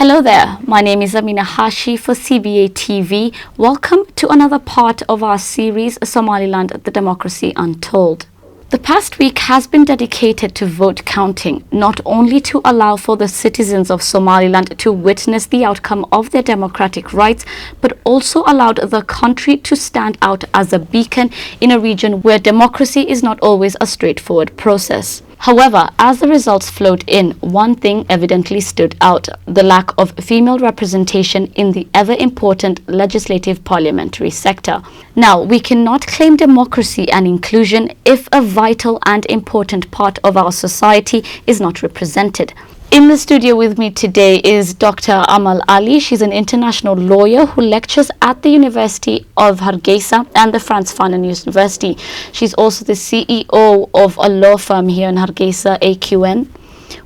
Hello there, my name is Amina Hashi for CBA TV. Welcome to another part of our series, Somaliland, the Democracy Untold. The past week has been dedicated to vote counting, not only to allow for the citizens of Somaliland to witness the outcome of their democratic rights, but also allowed the country to stand out as a beacon in a region where democracy is not always a straightforward process. However, as the results flowed in, one thing evidently stood out: the lack of female representation in the ever-important legislative parliamentary sector. Now, we cannot claim democracy and inclusion if a vital and important part of our society is not represented. In the studio with me today is Dr. Amal Ali. She's an international lawyer who lectures at the University of Hargeisa and the Frans Fanon University. She's also the CEO of a law firm here in Hargeisa, AQN.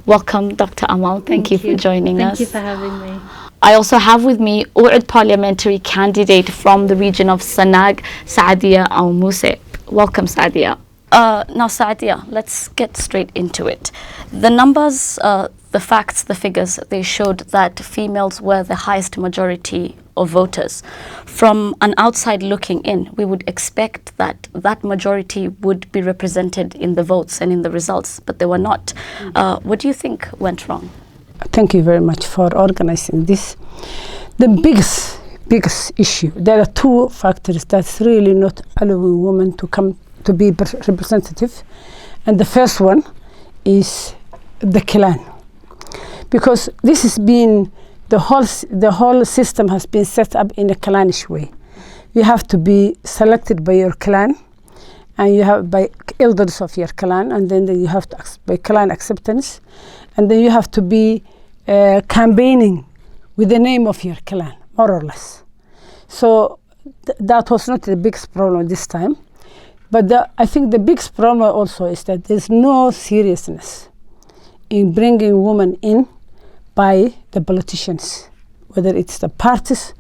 Welcome, Dr. Amal. Thank you for joining us. Thank you for having me. I also have with me Oued parliamentary candidate from the region of Sanag, Saadia Al Muse. Welcome, Saadia. Now, Saadia, let's get straight into it. The numbers, the facts, the figures, they showed that females were the highest majority of voters. From an outside looking in, we would expect that that majority would be represented in the votes and in the results, but they were not. What do you think went wrong? Thank you very much for organizing this. The biggest issue, there are two factors that's really not allowing women to come to be representative, and the first one is the clan, because this has been the whole system has been set up in a clannish way. You have to be selected by your clan, and you have by elders of your clan, and then you have to by clan acceptance, and then you have to be campaigning with the name of your clan, more or less. So that was not the biggest problem this time. But I think the biggest problem also is that there's no seriousness in bringing women in by the politicians, whether it's the parties,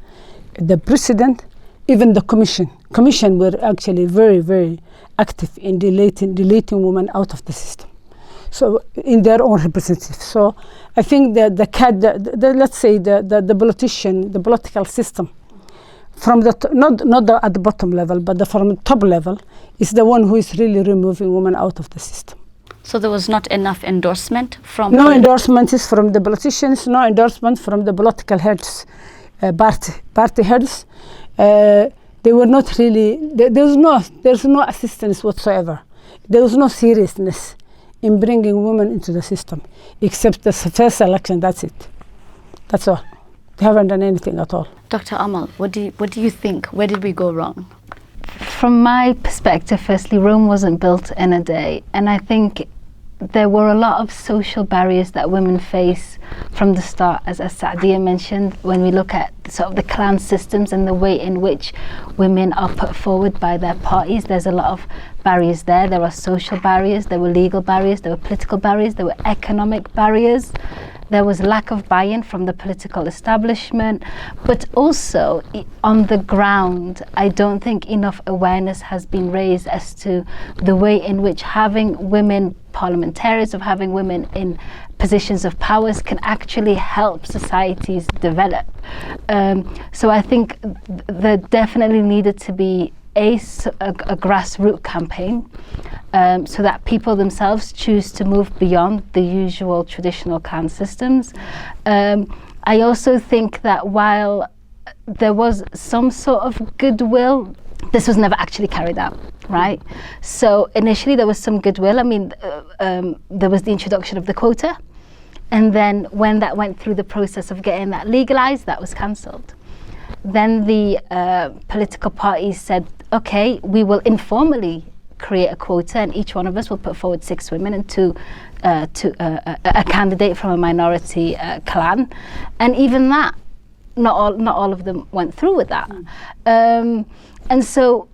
the president, even the commission. Commission were actually very, very active in deleting women out of the system, so in their own representatives. So I think that let's say the politician, the political system, from the not at the bottom level, but from the top level, is the one who is really removing women out of the system. So there was not enough endorsement from... No endorsement is from the politicians, no endorsement from the political heads, party heads. They were not really, there's no assistance whatsoever. There was no seriousness in bringing women into the system, except the first election, that's it. That's all. They haven't done anything at all. Dr. Amal, what do you think? Where did we go wrong? From my perspective, firstly, Rome wasn't built in a day, and I think there were a lot of social barriers that women face from the start, as Saadia mentioned. When we look at sort of the clan systems and the way in which women are put forward by their parties, there's a lot of barriers there. There are social barriers, there were legal barriers, there were political barriers, there were economic barriers. There was lack of buy-in from the political establishment, but also on the ground, I don't think enough awareness has been raised as to the way in which having women parliamentarians, of having women in positions of powers, can actually help societies develop. So I think there definitely needed to be a grassroots campaign, so that people themselves choose to move beyond the usual traditional clan systems. I also think that while there was some sort of goodwill, this was never actually carried out, right? So initially there was some goodwill. I mean, there was the introduction of the quota, and then when that went through the process of getting that legalized, that was cancelled. Then the political parties said, okay, we will informally create a quota, and each one of us will put forward 6 women and a candidate from a minority clan. And even that, not all of them went through with that. And so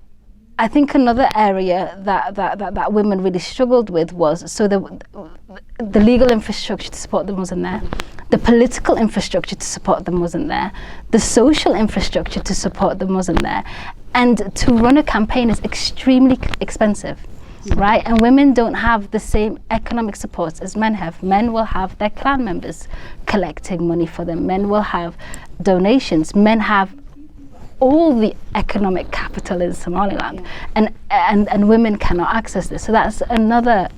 I think another area that women really struggled with was, so the legal infrastructure to support them wasn't there. The political infrastructure to support them wasn't there. The social infrastructure to support them wasn't there. And to run a campaign is extremely expensive. right? And women don't have the same economic supports as men have. Men will have their clan members collecting money for them. Men will have donations. Men have all the economic capital in Somaliland, and women cannot access this. So that's another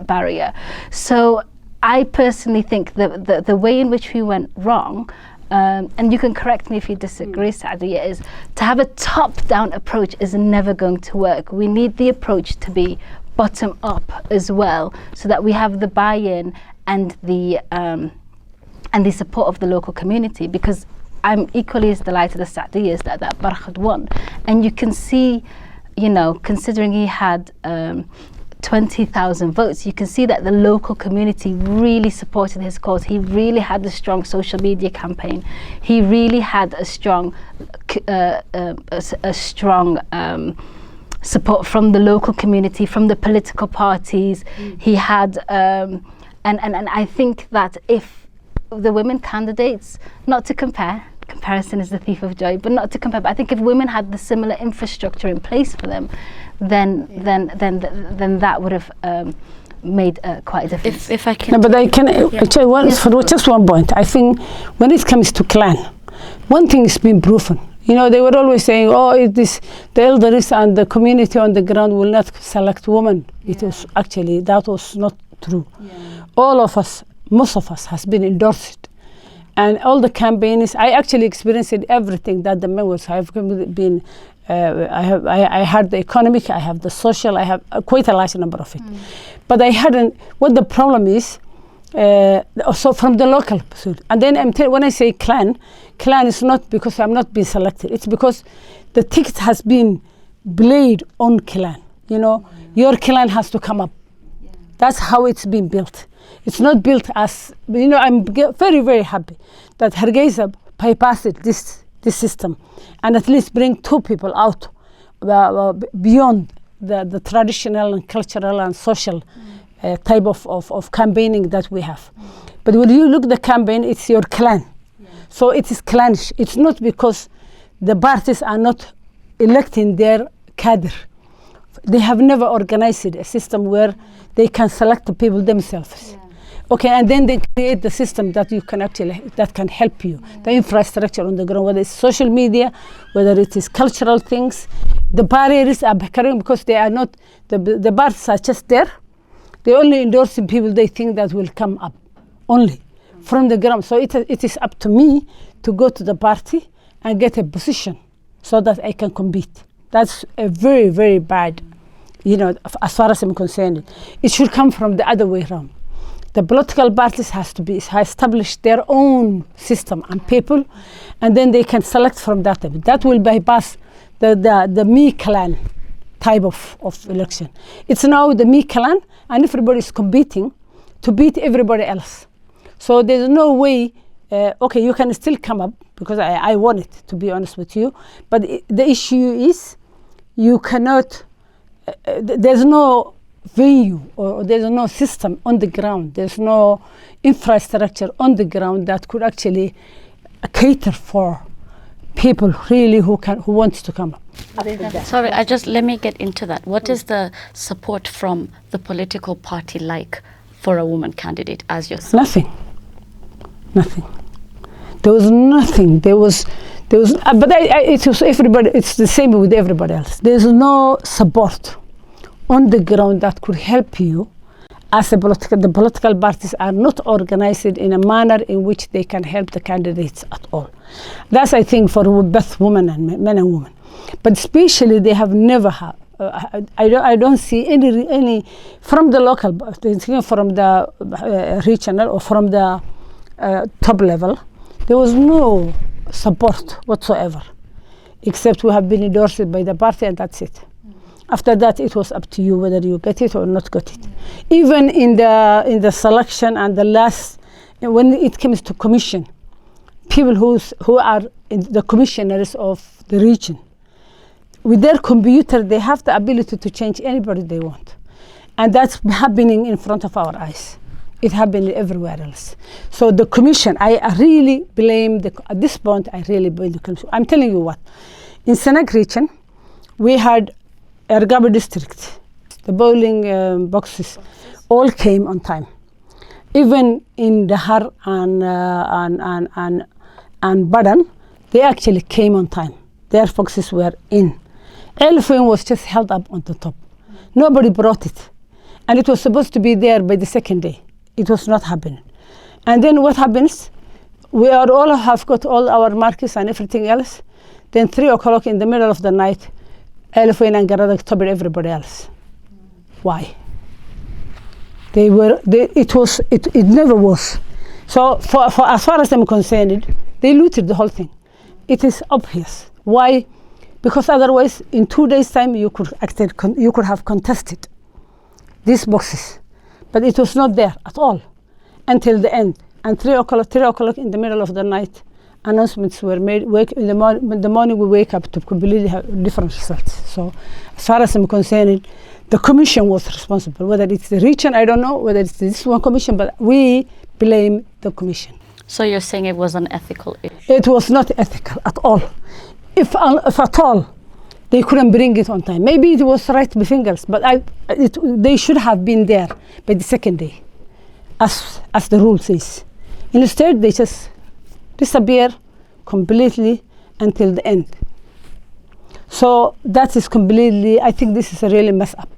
barrier. So I personally think that the way in which we went wrong, and you can correct me if you disagree, Sadia, is to have a top-down approach is never going to work. We need the approach to be bottom-up as well, so that we have the buy-in and the support of the local community, because I'm equally as delighted as Sadia is that Barkhad won. And you can see, considering he had 20,000 votes, you can see that the local community really supported his cause. He really had a strong social media campaign. He really had a strong support from the local community, from the political parties. He had, and I think that if the women candidates, not to compare, comparison is the thief of joy, but not to compare, but I think if women had the similar infrastructure in place for them, then that would have made quite a difference. If I can, no, but I can for just one point. I think when it comes to clan, one thing has been proven. They were always saying, the elders and the community on the ground will not select women. It was actually, that was not true. All of us, most of us, has been endorsed. And all the campaigns, I actually experienced everything that the members have been. I had the economic, I have the social, I have quite a large number of it. But I hadn't. What the problem is, so from the local pursuit. And then when I say clan is not because I'm not being selected. It's because the ticket has been played on clan. Your clan has to come up. That's how it's been built. It's not built as, I'm very, very happy that Hargeisa bypassed this system and at least bring two people out beyond the traditional and cultural and social type of campaigning that we have. But when you look at the campaign, it's your clan. So it is clannish. It's not because the parties are not electing their cadre. They have never organized a system where they can select the people themselves. Okay, and then they create the system that you can that can help you. The infrastructure on the ground, whether it's social media, whether it is cultural things. The barriers are occurring because they are not, the parties are just there. They're only endorsing people they think that will come up, only from the ground. So it is up to me to go to the party and get a position so that I can compete. That's a very, very bad, as far as I'm concerned. It should come from the other way around. The political parties has establish their own system and people, and then they can select from that. That will bypass the me clan type of election. It's now the me clan, and everybody is competing to beat everybody else. So there's no way. Okay, you can still come up because I won it, to be honest with you. But the issue is you cannot. There's no venue or there's no system on the ground. There's no infrastructure on the ground that could actually cater for people really who wants to come up. Sorry, let me get into that. What is the support from the political party like for a woman candidate as yourself? Nothing. There was nothing. There was, but it was everybody. It's the same with everybody else. There's no support on the ground that could help you as the political parties are not organized in a manner in which they can help the candidates at all. That's, I think, for both women and men and women. But especially they have never had. I don't see any from the local, from the regional or from the top level. There was no support whatsoever, except we have been endorsed by the party, and that's it. After that, it was up to you whether you get it or not get it. Even in the selection and the last, when it comes to commission, people who are the commissioners of the region, with their computer, they have the ability to change anybody they want. And that's happening in front of our eyes. It happened everywhere else. So the commission, I really blame, at this point, I really blame the commission. I'm telling you what, in Senag region, we had Ergaba district. the bowling boxes, all came on time. Even in Dahar and Badan, they actually came on time. Their boxes were in. Elephant was just held up on the top. Nobody brought it. And it was supposed to be there by the second day. It was not happening. And then what happens? We are all have got all our markets and everything else. Then 3 o'clock in the middle of the night, Elephant and Garadak told everybody else. Why? It never was. So for as far as I'm concerned, they looted the whole thing. It is obvious. Why? Because otherwise, in 2 days' time, you could have contested these boxes, but it was not there at all until the end. And 3 o'clock in the middle of the night, announcements were made. In the morning, we wake up to completely have different results. So, as far as I'm concerned, the commission was responsible. Whether it's the region, I don't know. Whether it's this one commission, but we blame the commission. So you're saying it was an ethical issue? It was not ethical at all. If at all, they couldn't bring it on time. Maybe it was right with fingers, but they should have been there by the second day, as the rule says. Instead, they just disappear completely until the end. So that is completely, I think this is a really mess up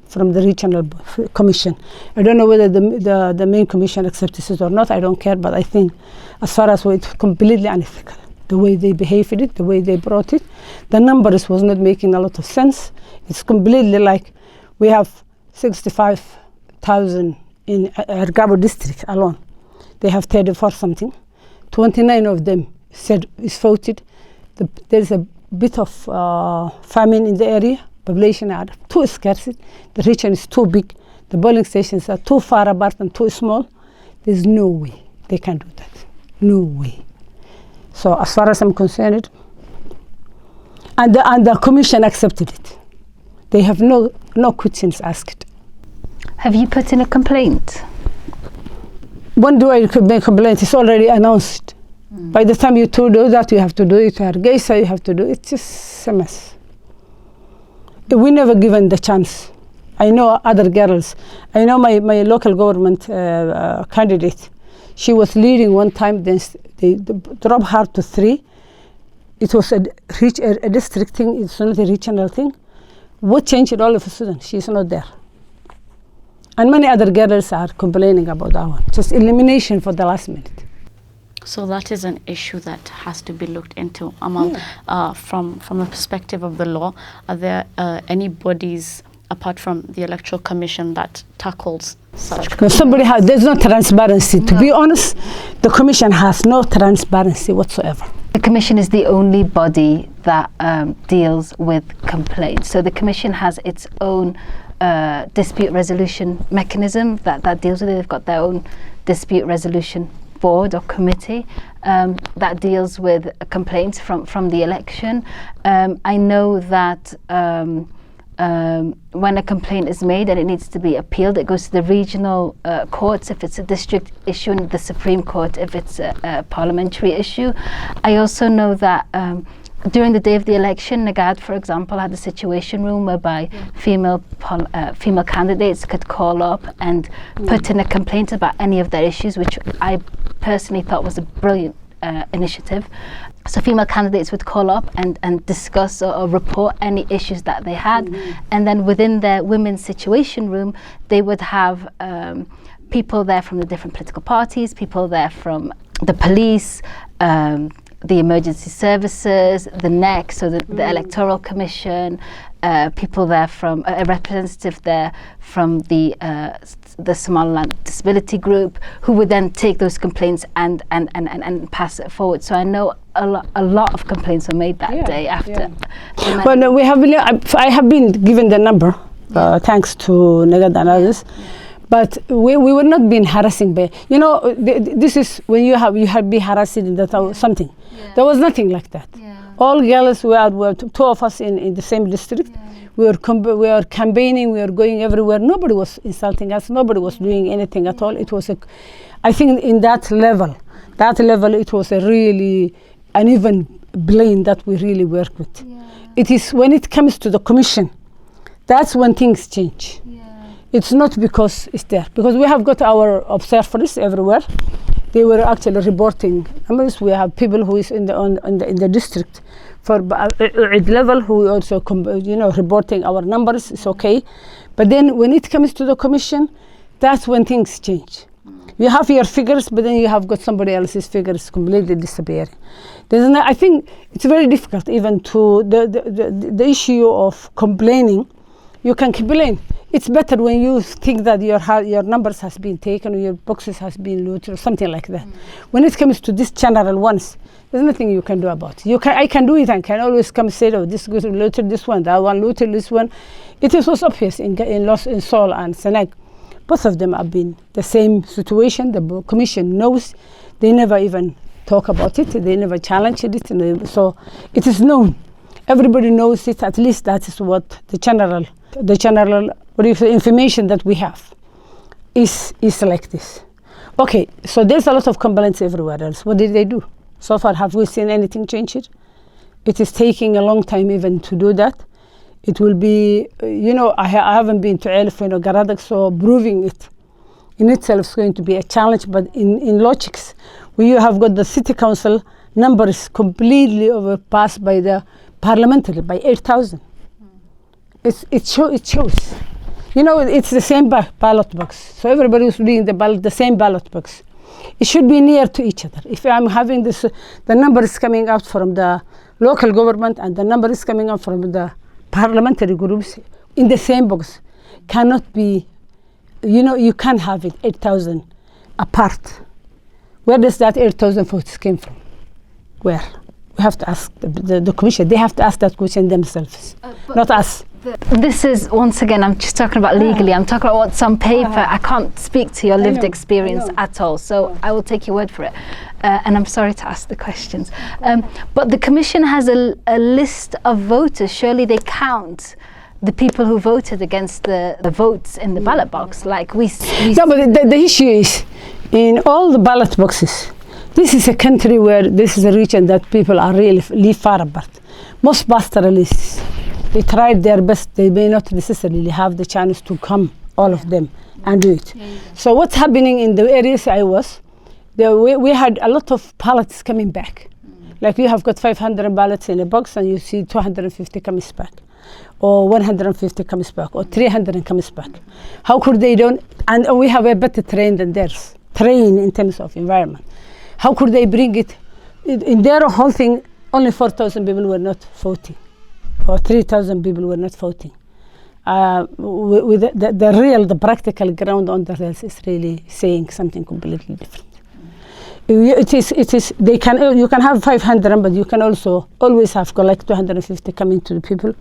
from the regional commission. I don't know whether the main commission accepts it or not, I don't care, but I think as far as it's completely unethical. The way they behaved it, the way they brought it, the numbers was not making a lot of sense. It's completely like we have 65,000 in Ergabo district alone. They have 34 something. 29 of them is voted. There's a bit of famine in the area. Population are too scarce. The region is too big. The polling stations are too far apart and too small. There's no way they can do that. No way. So as far as I'm concerned, and the commission accepted it. They have no questions asked. Have you put in a complaint? When do I make a complaint? It's already announced. By the time you do that, you have to do it. Hargeisa, you have to do it. It's just a mess. We never given the chance. I know other girls. I know my local government candidate. She was leading one time, then they dropped her to 3. It was a district thing, it's not a regional thing. What changed it all of a sudden? She's not there. And many other girls are complaining about that one. Just elimination for the last minute. So that is an issue that has to be looked into, Amal. From the perspective of the law, are there any bodies apart from the Electoral Commission that tackles such? There's no transparency. To be honest, the Commission has no transparency whatsoever. The Commission is the only body that deals with complaints. So the Commission has its own dispute resolution mechanism that deals with it. They've got their own dispute resolution board or committee that deals with complaints from the election. I know that when a complaint is made and it needs to be appealed, it goes to the regional courts if it's a district issue, and the Supreme Court if it's a parliamentary issue. I also know that during the day of the election, Nagad, for example, had a situation room whereby female candidates could call up and put in a complaint about any of their issues, which I personally thought was a brilliant initiative. So female candidates would call up and discuss or report any issues that they had. And then within their women's situation room, they would have people there from the different political parties, people there from the police, the emergency services, the NEC, so the Electoral Commission, people there from a representative there from the Somaliland Disability Group, who would then take those complaints and pass it forward. So I know a lot of complaints were made that day after. Well, no, I have been given the number, thanks to Nagad and others. But we were not being harassing. This is when you have been harassed in the something. There was nothing like that. All girls were 2 of us in the same district. We were campaigning. We were going everywhere. Nobody was insulting us. Nobody was doing anything at all. It was I think in that level, it was a really uneven blame that we really work with. It is when it comes to the commission That's when things change. It's not because it's there. Because we have got our observers everywhere. They were actually reporting numbers. We have people who is in the district for level who also reporting our numbers. It's okay. But then when it comes to the commission, that's when things change. You have your figures, but then you have got somebody else's figures completely disappearing. I think it's very difficult even to the issue of complaining. You can complain. It's better when you think that your numbers has been taken or your boxes has been looted or something like that. When it comes to these general ones, there's nothing you can do about it. I can do it and can always come say, oh, this goes looted this one, that one looted this one. It was obvious in Sol and Senag. Both of them have been the same situation. The commission knows. They never even talk about it. They never challenge it. So it is known. Everybody knows it. At least that is what the general information that we have is like this. Okay, so there's a lot of complaints everywhere else. What did they do? So far, have we seen anything change it? It is taking a long time even to do that. It will be, I haven't been to Elfin or Garadag, so proving it in itself is going to be a challenge. But in logics, where you have got the city council numbers completely overpassed by the parliamentary by 8,000. It shows. It's the same ballot box. So everybody is doing the same ballot box. It should be near to each other. If I'm having this, the number is coming out from the local government and the number is coming out from the parliamentary groups in the same box, cannot be, you can't have it 8,000 apart. Where does that 8,000 votes came from? Where? We have to ask the commission. They have to ask that question themselves, not us. This is, once again, I'm just talking about legally. I'm talking about what's on paper. I can't speak to your lived experience at all, so I will take your word for it. And I'm sorry to ask the questions. But the commission has a list of voters. Surely they count the people who voted against the votes in the ballot box. Like we no, but the issue is, in all the ballot boxes, this is a country where this is a region that people are really far apart. Most pastoralists, they tried their best. They may not necessarily have the chance to come, all of them, and do it. So what's happening in the areas I was, we had a lot of ballots coming back. Like you have got 500 ballots in a box and you see 250 comes back, or 150 comes back, or 300 comes back. How could they don't? And we have a better train than theirs. Train in terms of environment. How could they bring it? In their whole thing, only 4,000 people were not voting, or 3,000 people were not voting. With the practical ground on the rails is really saying something completely different. It is. You can have 500, but you can also always have collect 250 coming to the people.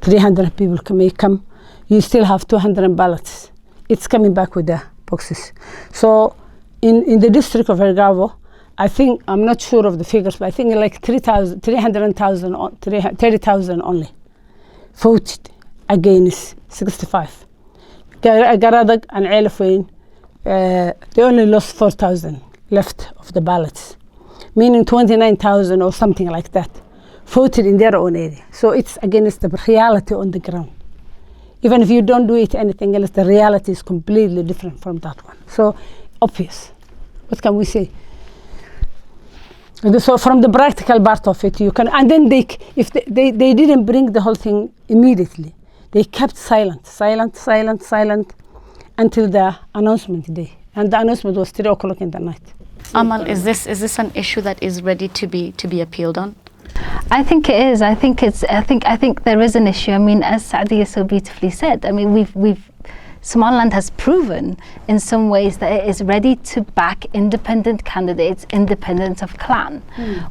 300 people may come. You still have 200 ballots. It's coming back with the boxes. So in the district of Elgavo, I think, I'm not sure of the figures, but I think like 30,000 only voted against 65. Garadag and Elfin, they only lost 4,000 left of the ballots, meaning 29,000 or something like that voted in their own area. So it's against the reality on the ground. Even if you don't do it anything else, the reality is completely different from that one. So obvious. What can we say? And so from the practical part of it, you can, and then they didn't bring the whole thing immediately. They kept silent until the announcement day. And the announcement was 3 o'clock in the night. Amal, is this an issue that is ready to be appealed on? I think it is. I think there is an issue. I mean, as Sadia so beautifully said, I mean, Somaliland has proven in some ways that it is ready to back independent candidates, independent of clan.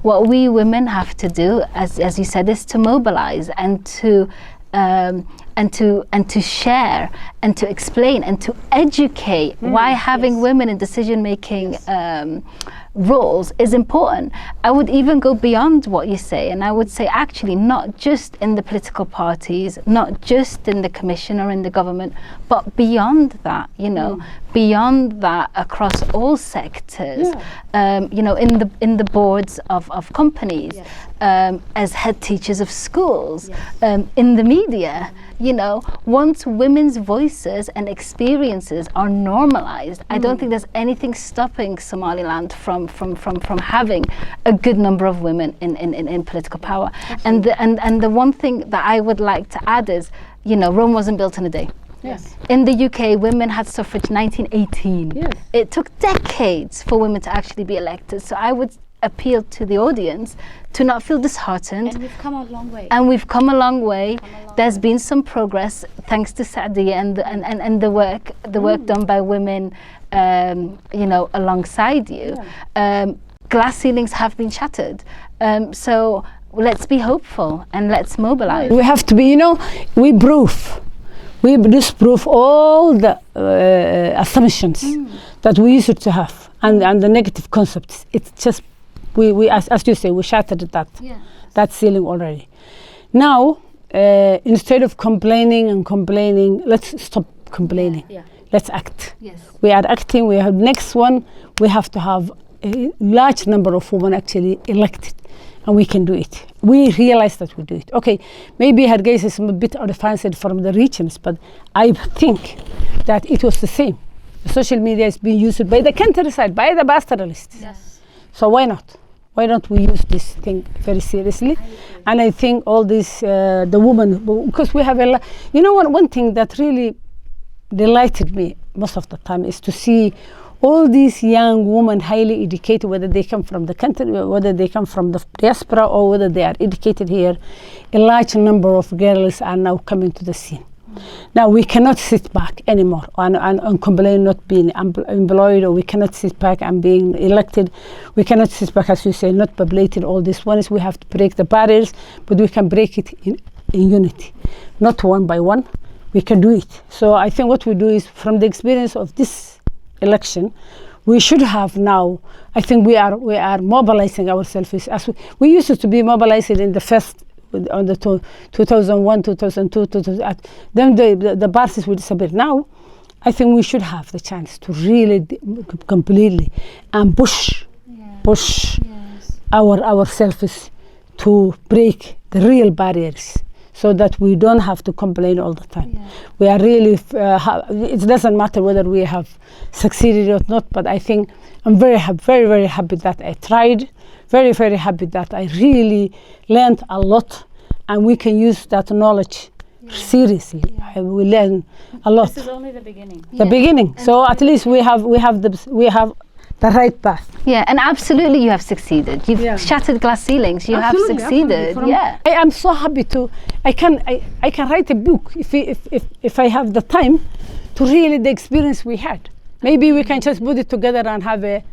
What we women have to do, as you said, is to mobilize and to share and to explain and to educate why having women in decision-making roles is important. I would even go beyond what you say, and I would say actually not just in the political parties, not just in the commission or in the government, but beyond that, you know, beyond that across all sectors, you know, in the boards of companies, as head teachers of schools, in the media. You know, once women's voices and experiences are normalized, I don't think there's anything stopping Somaliland from having a good number of women in political power. And the one thing that I would like to add is, you know, Rome wasn't built in a day. Yes. In the UK, women had suffrage 1918. Yes. It took decades for women to actually be elected. So I would appeal to the audience to not feel disheartened. And we've come a long way. And we've come a long way. There's been some progress thanks to Sadia and the work done by women, you know, alongside you. Glass ceilings have been shattered. So let's be hopeful and let's mobilize. We have to be, you know, we disprove all the assumptions that we used to have and the negative concepts. It's just, we as you say, we shattered that ceiling already. Now, instead of complaining, let's stop complaining. Let's act. Yes. We are acting. We have next one. We have to have a large number of women actually elected, and we can do it. We realize that we do it. Okay, maybe Hargeisa is a bit advanced from the regions, but I think that it was the same. The social media is being used by the countryside, by the pastoralists. Yes. So why not? Why don't we use this thing very seriously? And I think all this, the women, because we have you know, one thing that really delighted me most of the time is to see all these young women, highly educated, whether they come from the country, whether they come from the diaspora, or whether they are educated here. A large number of girls are now coming to the scene. Now we cannot sit back anymore and complain not being employed, or we cannot sit back and being elected. We cannot sit back, as you say, not populating all these ones. We have to break the barriers, but we can break it in unity, not one by one. We can do it. So I think what we do is, from the experience of this election, we should have now, I think we are mobilizing ourselves as we used to be mobilized in the first, on the 2001, 2002, 2000, then the parties will disappear. Now, I think we should have the chance to really completely and push ourselves to break the real barriers, so that we don't have to complain all the time. We are really, it doesn't matter whether we have succeeded or not, but I think I'm very happy that I tried, very happy that I really learned a lot, and we can use that knowledge seriously. We learn a lot. This is only the beginning. The beginning. So at least we have the right path. Yeah, and absolutely you have succeeded. You've shattered glass ceilings. You have succeeded. Yeah. I am so happy to. I can write a book if I have the time to really the experience we had. Maybe we can just put it together and have a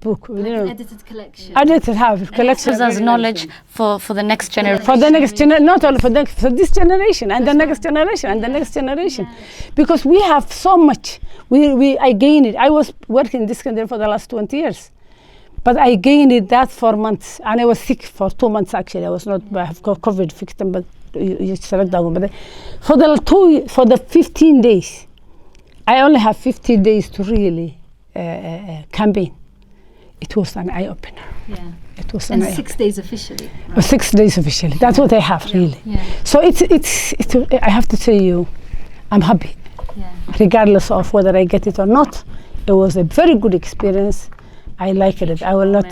book. Like an edited collection. Edited collection. As knowledge for the next generation. For the next generation, not only for this generation and the next generation and the next generation, because we have so much. I gained it. I was working in this country for the last 20 years, but I gained it that 4 months, and I was sick for 2 months actually. I was not. I have COVID victim, but you select that one. But for the 15 days, I only have 15 days to really campaign. It was an eye opener. Yeah. It was and 6 days officially. Right? 6 days officially. That's what I have really. Yeah. So it's. I have to tell you, I'm happy. Yeah. Regardless of whether I get it or not, it was a very good experience. I like it. I will not.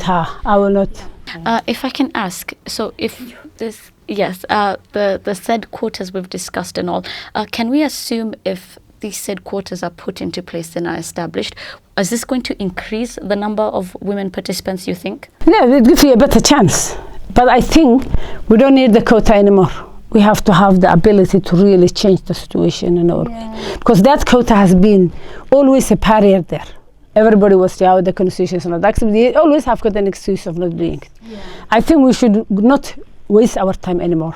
If I can ask, so if this, the said quotas we've discussed and all, can we assume if these said quotas are put into place and are established, is this going to increase the number of women participants, you think? Yeah, it gives you a better chance. But I think we don't need the quota anymore. We have to have the ability to really change the situation in our way. Because that quota has been always a barrier there. Everybody was saying, the constitution is not accepted. They always have got an excuse of not doing it. I think we should not waste our time anymore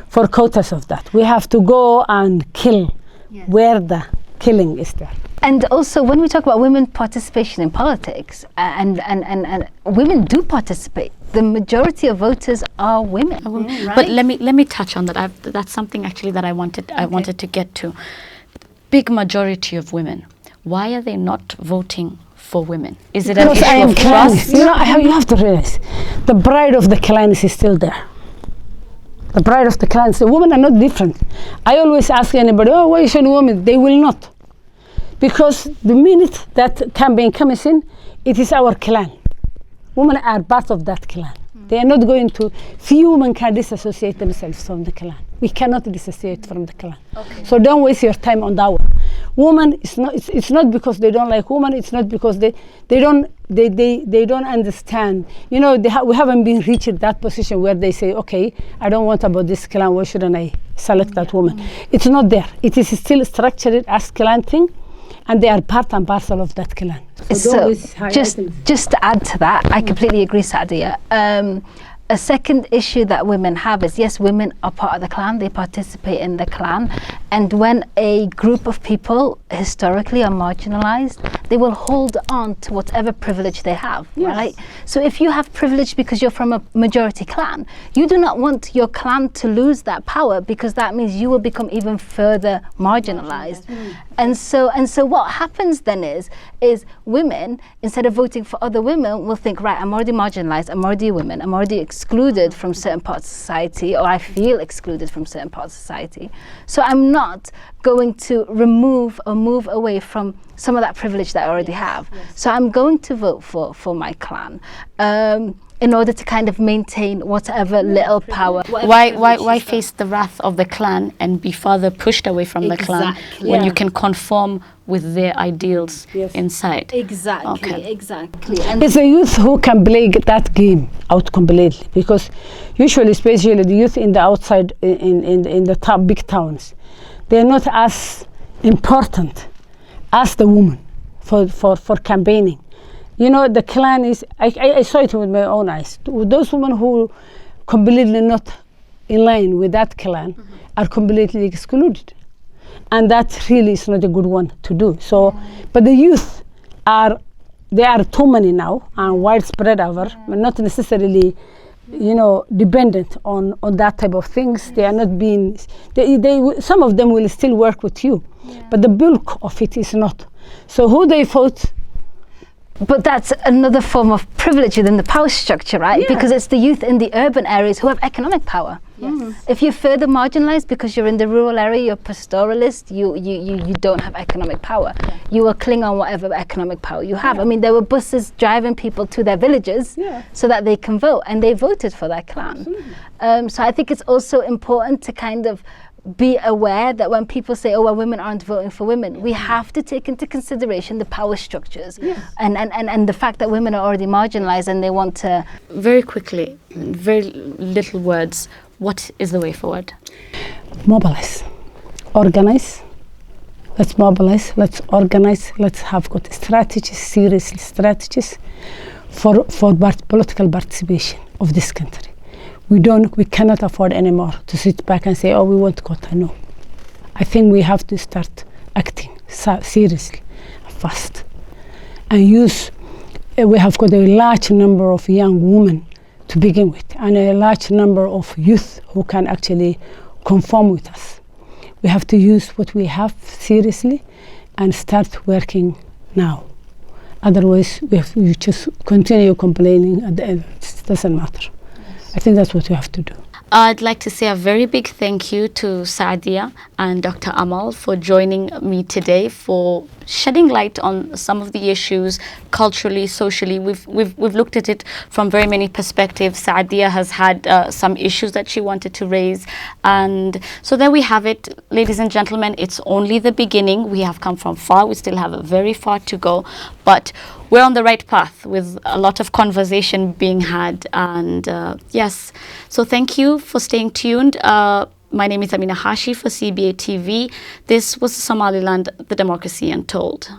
for quotas of that. We have to go and kill where the killing is there. And also, when we talk about women participation in politics, and women do participate. The majority of voters are women. Right? But let me touch on that. That's something actually that I wanted to get to. Big majority of women. Why are they not voting for women? Is it an Because I issue am of Clanist. trust? You have to realize, the bride of the Clanist is still there. The bride of the Clanist. The women are not different. I always ask anybody, oh, why should women? They will not. Because the minute that campaign comes in, it is our clan. Women are part of that clan. They are not going to, few women can disassociate themselves from the clan. We cannot dissociate from the clan. Okay. So don't waste your time on that one. Women, it's not because they don't like women, it's not because they don't understand. You know, we haven't been reached that position where they say, okay, I don't want about this clan, why shouldn't I select that woman? It's not there. It is still structured as clan thing, and they are part and parcel of that clan. So just to add to that, I completely agree, Saadia. A second issue that women have is, yes, women are part of the clan, they participate in the clan, and when a group of people historically are marginalized, they will hold on to whatever privilege they have, right? So if you have privilege because you're from a majority clan, you do not want your clan to lose that power, because that means you will become even further marginalized. And so what happens then is women, instead of voting for other women, will think, right, I'm already marginalized, I'm already a woman, I'm already excluded from certain parts of society, or I feel excluded from certain parts of society. So I'm not going to remove or move away from some of that privilege that I already have. So I'm going to vote for my clan. In order to kind of maintain whatever little power. Why face the wrath of the clan and be further pushed away from the clan when you can conform with their ideals inside? Exactly. And it's the youth who can play that game out completely, because usually, especially the youth in the outside, in the top big towns, they're not as important as the woman for campaigning. You know, the clan is, I saw it with my own eyes. Those women who completely not in line with that clan are completely excluded. And that really is not a good one to do. So, but the youth they are too many now and widespread over, but not necessarily, you know, dependent on that type of things. They are not being, some of them will still work with you, but the bulk of it is not. So who they vote. But that's another form of privilege within the power structure, right? Yeah. Because it's the youth in the urban areas who have economic power. Yes. If you're further marginalized because you're in the rural area, you're pastoralist, you don't have economic power. Yeah. You will cling on whatever economic power you have. I mean, there were buses driving people to their villages so that they can vote, and they voted for their clan. So I think it's also important to kind of be aware that when people say, oh, well, women aren't voting for women, we have to take into consideration the power structures and the fact that women are already marginalized and they want to... Very quickly, very little words, what is the way forward? Mobilize, organize. Let's mobilize, let's organize, let's have good strategies, serious strategies for political participation of this country. We cannot afford anymore to sit back and say, oh, we want quota. No. I think we have to start acting seriously, fast, and use, we have got a large number of young women to begin with, and a large number of youth who can actually conform with us. We have to use what we have seriously and start working now. Otherwise, we just continue complaining at the end. It doesn't matter. I think that's what we have to do. I'd like to say a very big thank you to Saadia and Dr. Amal for joining me today, for shedding light on some of the issues culturally, socially. We've looked at it from very many perspectives. Saadia has had some issues that she wanted to raise, and so there we have it, ladies and gentlemen. It's only the beginning. We have come from far. We still have a very far to go, but we're on the right path with a lot of conversation being had, and yes, so thank you for staying tuned. My name is Amina Hashi for CBA TV. This was Somaliland, the Democracy Untold.